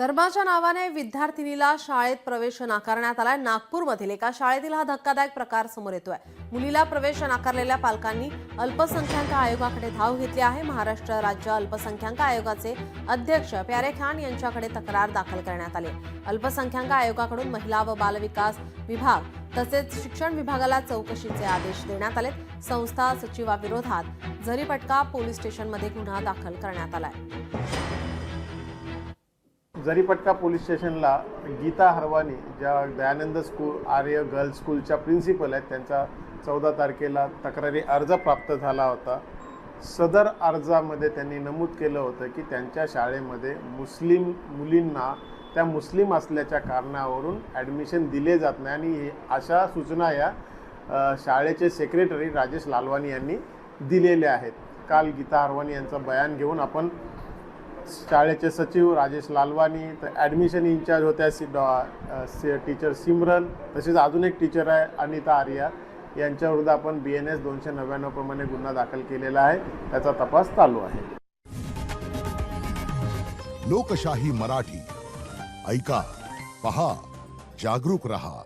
धर्माच्या नावाने विद्यार्थिनीला शाळेत प्रवेश नाकारण्यात आलाय। नागपूरमधील एका शाळेतील हा धक्कादायक प्रकार समोर येतोय। मुलीला प्रवेश नाकारलेल्या पालकांनी अल्पसंख्याक आयोगाकडे धाव घेतली आहे। महाराष्ट्र राज्य अल्पसंख्याक आयोगाचे अध्यक्ष प्यारे खान यांच्याकडे तक्रार दाखल करण्यात आली। अल्पसंख्याक आयोगाकडून महिला व बालविकास विभाग तसेच शिक्षण विभागाला चौकशीचे आदेश देण्यात आले। संस्था सचिवाविरोधात झरीपटका पोलीस स्टेशनमध्ये गुन्हा दाखल करण्यात आलाय। झरीपटका पोलीस स्टेशनला गीता हरवानी ज्या दयानंद स्कूल आर्य गर्ल्स स्कूलच्या प्रिन्सिपल आहेत त्यांचा 14 तारखेला तक्रारी अर्ज प्राप्त झाला होता। सदर अर्जामध्ये त्यांनी नमूद केलं होतं की त्यांच्या शाळेमध्ये मुस्लिम मुलींना त्या मुस्लिम असल्याच्या कारणावरून ॲडमिशन दिले जात नाही आणि अशा सूचना या शाळेचे सेक्रेटरी राजेश लालवानी यांनी दिलेल्या आहेत। काल गीता हरवानी यांचं बयान घेऊन आपण शाळेचे सचिव राजेश लालवानी, तर ॲडमिशन इन्चार्ज होत्या टीचर सिमरन, तसेच अजून एक टीचर आहे अनिता आर्या, यांच्याविरुद्ध आपण BNS 299 प्रमाणे गुन्हा दाखल केलेला आहे। त्याचा तपास चालू आहे। लोकशाही मराठी ऐका, पहा, जागरूक रहा।